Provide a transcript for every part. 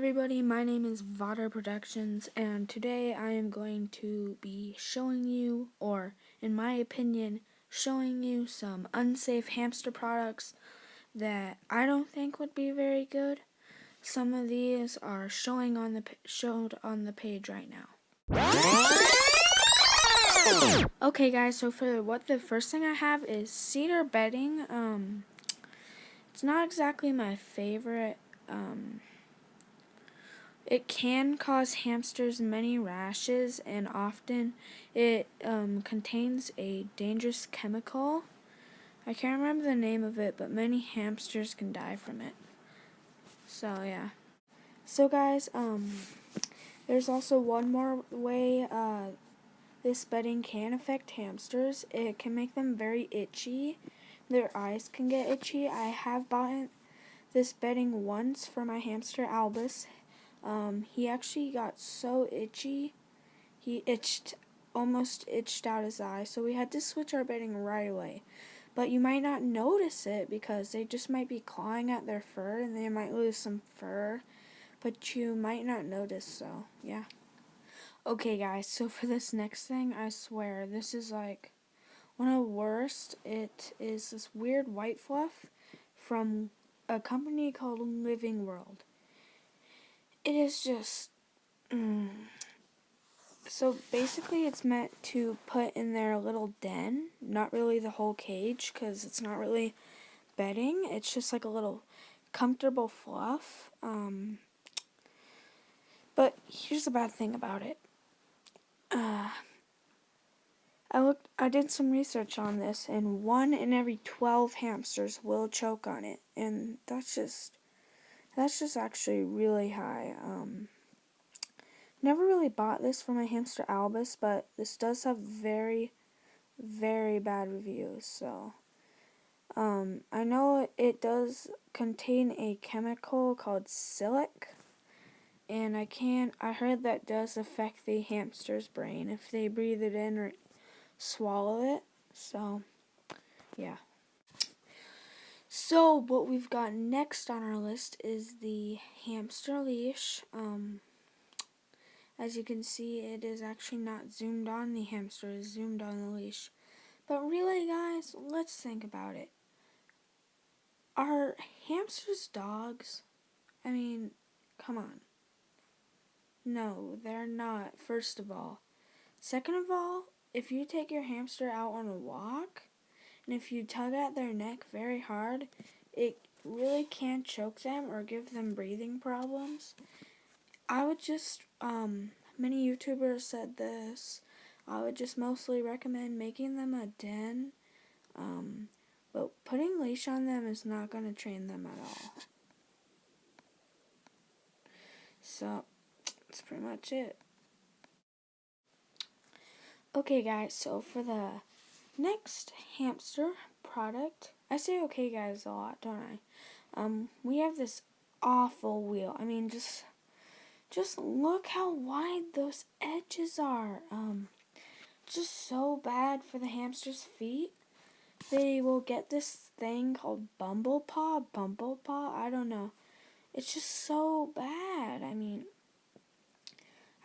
everybody, my name is Vada Productions, and today I am going to be showing you, or in my opinion, showing you some unsafe hamster products that I don't think would be very good. Some of these are showed on the page right now. Okay guys, so for the first thing I have is cedar bedding. It's not exactly my favorite. It can cause hamsters many rashes, and often it contains a dangerous chemical. I can't remember the name of it, but many hamsters can die from it. So yeah. So guys, there's also one more way this bedding can affect hamsters. It can make them very itchy. Their eyes can get itchy. I have bought this bedding once for my hamster Albus. He actually got so itchy, he almost itched out his eye, so we had to switch our bedding right away. But you might not notice it because they just might be clawing at their fur and they might lose some fur, but you might not notice, so yeah. Okay guys, so for this next thing, I swear, this is like one of the worst. It is this weird white fluff from a company called Living World. It is just, so basically it's meant to put in their little den, not really the whole cage, because it's not really bedding, it's just like a little comfortable fluff. But here's the bad thing about it. I did some research on this, and 1 in every 12 hamsters will choke on it, and that's just actually really high. Never really bought this for my hamster Albus, but this does have very, very bad reviews, so I know it does contain a chemical called silic, and I heard that does affect the hamster's brain if they breathe it in or swallow it, so yeah. So what we've got next on our list is the hamster leash. As you can see, it is actually not zoomed on the hamster, it's zoomed on the leash. But really guys, let's think about it. Are hamsters dogs? I mean, come on. No, they're not, first of all. Second of all, if you take your hamster out on a walk, and if you tug at their neck very hard, it really can choke them or give them breathing problems. I would just, many YouTubers said this, I would just mostly recommend making them a den, but putting leash on them is not going to train them at all. So, that's pretty much it. Okay guys, so for the next hamster product, I say okay guys a lot, don't I? We have this awful wheel. I mean, just look how wide those edges are. Just so bad for the hamster's feet. They will get this thing called bumble paw, I don't know. It's just so bad. I mean,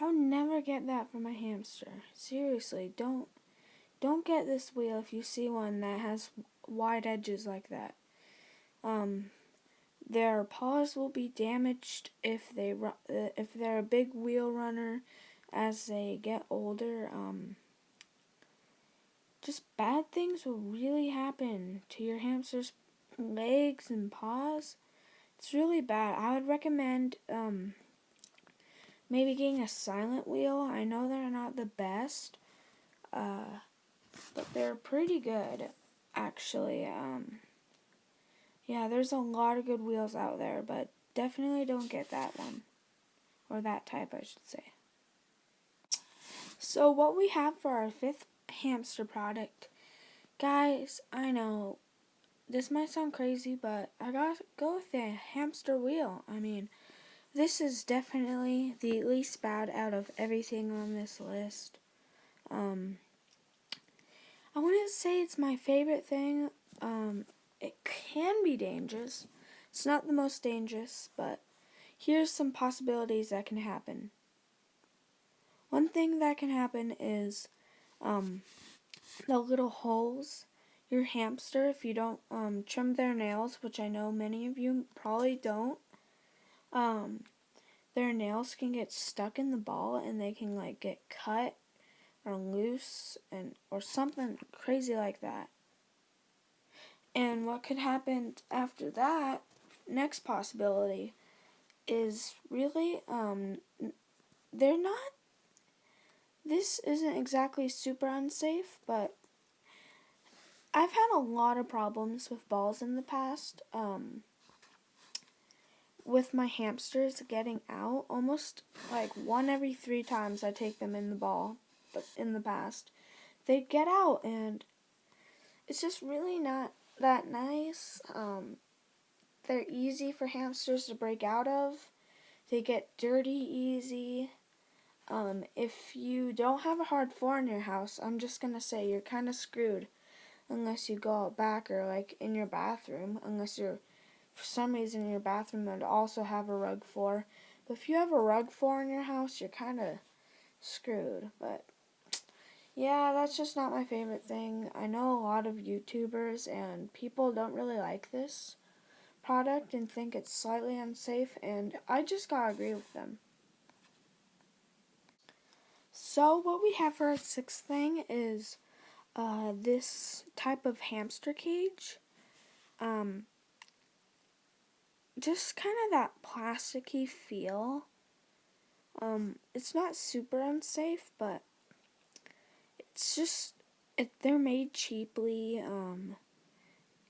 I would never get that for my hamster. Seriously, don't get this wheel if you see one that has wide edges like that. Their paws will be damaged if they're a big wheel runner as they get older. Just bad things will really happen to your hamster's legs and paws. It's really bad. I would recommend maybe getting a silent wheel. I know they're not the best, but they're pretty good, actually. Yeah, there's a lot of good wheels out there, but definitely don't get that one, or that type, I should say. So what we have for our 5th hamster product, guys, I know this might sound crazy, but I gotta go with the hamster wheel. I mean, this is definitely the least bad out of everything on this list. I wouldn't say it's my favorite thing. It can be dangerous. It's not the most dangerous, but here's some possibilities that can happen. One thing that can happen is the little holes. Your hamster, if you don't trim their nails, which I know many of you probably don't, their nails can get stuck in the ball and they can like get cut or loose or something crazy like that. And what could happen after that, next possibility, is really they're not, this isn't exactly super unsafe, but I've had a lot of problems with balls in the past. With my hamsters getting out, almost like 1 every 3 times I take them in the ball, but in the past, they get out and it's just really not that nice. They're easy for hamsters to break out of. They get dirty easy. If you don't have a hard floor in your house, I'm just gonna say you're kind of screwed unless you go out back or like in your bathroom, unless you're for some reason in your bathroom would also have a rug floor. But if you have a rug floor in your house, you're kind of screwed. But yeah, that's just not my favorite thing. I know a lot of YouTubers and people don't really like this product and think it's slightly unsafe, and I just gotta agree with them. So what we have for our sixth thing is this type of hamster cage. Just kind of that plasticky feel. It's not super unsafe, but it's just they're made cheaply.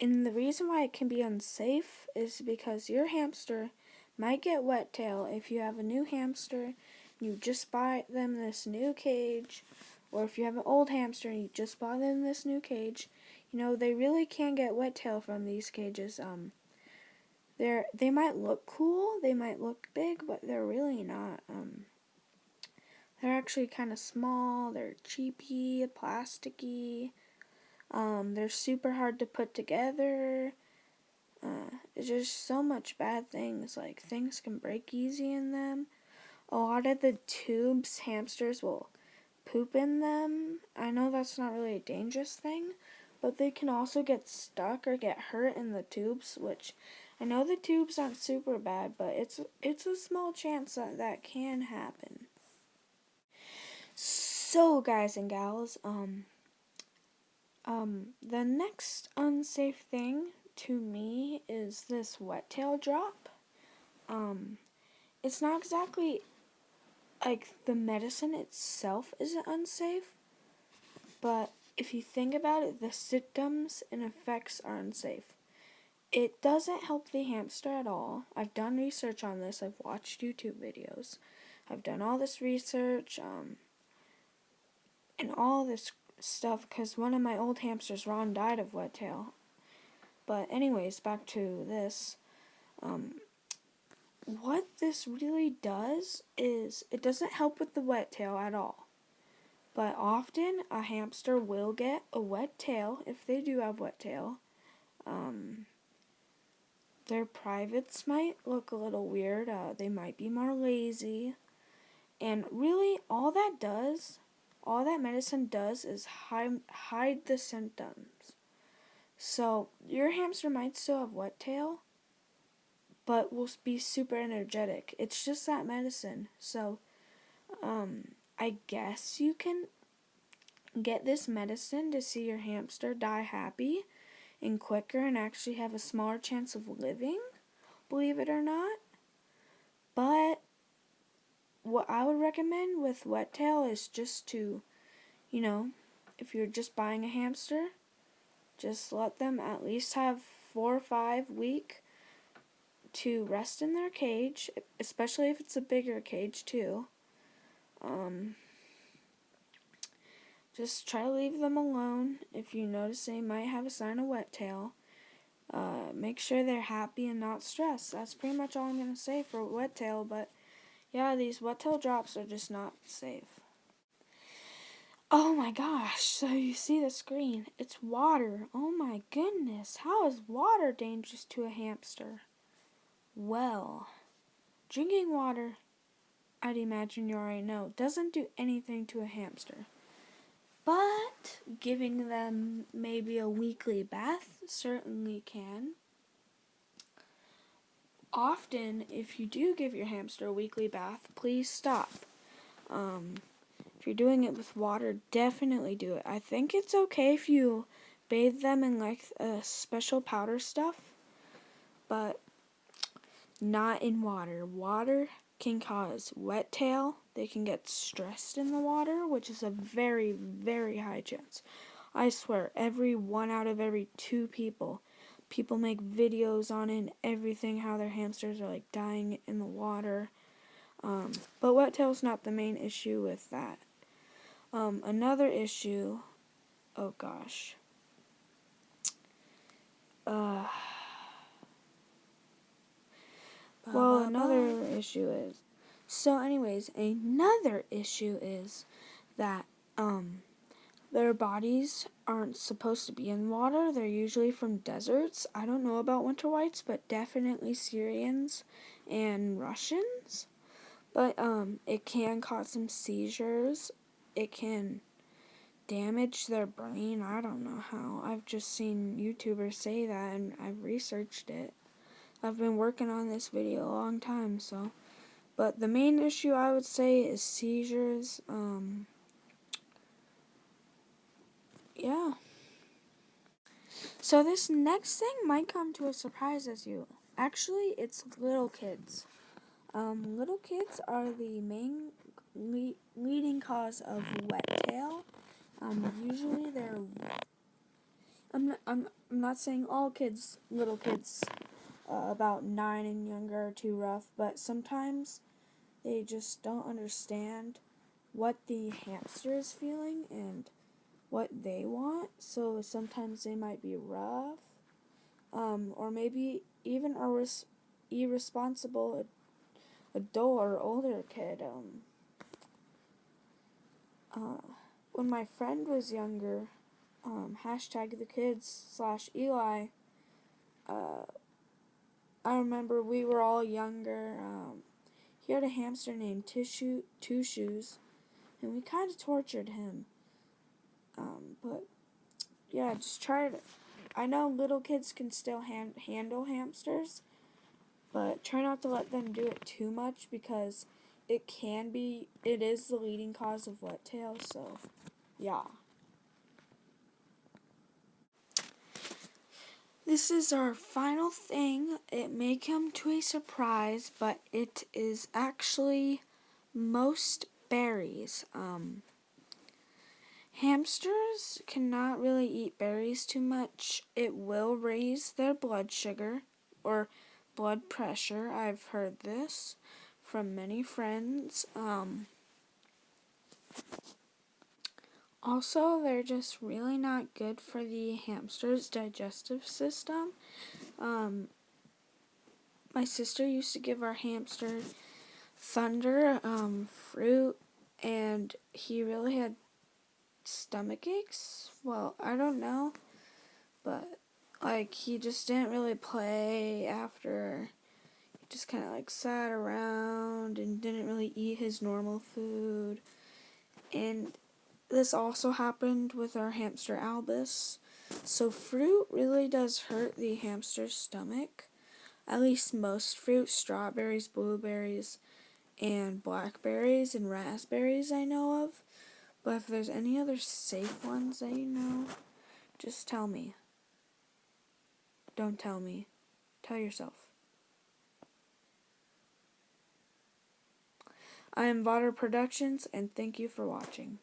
And the reason why it can be unsafe is because your hamster might get wet tail if you have a new hamster. You just buy them this new cage, or if you have an old hamster and you just buy them this new cage, they really can get wet tail from these cages. They might look cool, they might look big, but they're really not. They're actually kind of small. They're cheapy, plasticky. They're super hard to put together. It's just so much bad things. Like things can break easy in them. A lot of the tubes hamsters will poop in them. I know that's not really a dangerous thing, but they can also get stuck or get hurt in the tubes, which I know the tubes aren't super bad, but it's a small chance that can happen. So guys and gals, the next unsafe thing to me is this wet tail drop. It's not exactly like the medicine itself isn't unsafe, but if you think about it, the symptoms and effects are unsafe. It doesn't help the hamster at all. I've done research on this. I've watched YouTube videos. I've done all this research, and all this stuff because one of my old hamsters, Ron, died of wet tail. But anyways, back to this. What this really does is it doesn't help with the wet tail at all. But often a hamster will get a wet tail if they do have wet tail. Their privates might look a little weird. They might be more lazy. And really all that medicine does is hide the symptoms. So your hamster might still have wet tail, but will be super energetic. It's just that medicine. So I guess you can get this medicine to see your hamster die happy and quicker and actually have a smaller chance of living, believe it or not. But what I would recommend with wet tail is just to, if you're just buying a hamster, just let them at least have 4 or 5 weeks to rest in their cage, especially if it's a bigger cage too. Just try to leave them alone if you notice they might have a sign of wet tail. Make sure they're happy and not stressed. That's pretty much all I'm going to say for wet tail, but yeah, these wet tail drops are just not safe. Oh my gosh, so you see the screen. It's water. Oh my goodness, how is water dangerous to a hamster? Well, Drinking water, I'd imagine you already know, doesn't do anything to a hamster. But giving them maybe a weekly bath certainly can. Often, if you do give your hamster a weekly bath, please stop. If you're doing it with water, definitely do it. I think it's okay if you bathe them in like special powder stuff, but not in water. Water can cause wet tail. They can get stressed in the water, which is a very, very high chance. I swear, every 1 out of every 2 people make videos on it and everything, how their hamsters are like dying in the water. But wet tail's not the main issue with that. Another issue, oh gosh. Another issue is that their bodies aren't supposed to be in water. They're usually from deserts. I don't know about winter whites, but definitely Syrians and Russians. But it can cause some seizures. It can damage their brain. I don't know how. I've just seen YouTubers say that, and I've researched it. I've been working on this video a long time, so. But the main issue I would say is seizures. Yeah. So this next thing might come to a surprise as you. Actually, it's little kids. Little kids are the main leading cause of wet tail. Usually they're. I'm not saying all kids, little kids, about 9 and younger are too rough, but sometimes they just don't understand what the hamster is feeling and what they want. So sometimes they might be rough, or maybe even a irresponsible adult or older kid. When my friend was younger, hashtag the kids / Eli, I remember we were all younger. He had a hamster named Two Shoes, and we kind of tortured him. But yeah, just try to. I know little kids can still handle hamsters, but try not to let them do it too much because it is the leading cause of wet tail, so yeah. This is our final thing. It may come to a surprise, but it is actually most berries. Hamsters cannot really eat berries too much. It will raise their blood sugar or blood pressure. I've heard this from many friends. Also, they're just really not good for the hamster's digestive system. My sister used to give our hamster Thunder fruit, and he really had stomach aches. Well, I don't know, but like he just didn't really play after. He just kind of like sat around and didn't really eat his normal food. And this also happened with our hamster Albus. So fruit really does hurt the hamster's stomach. At least most fruit, strawberries, blueberries, and blackberries and raspberries I know of. But if there's any other safe ones that you know, just tell me. Don't tell me. Tell yourself. I am Vaughter Productions, and thank you for watching.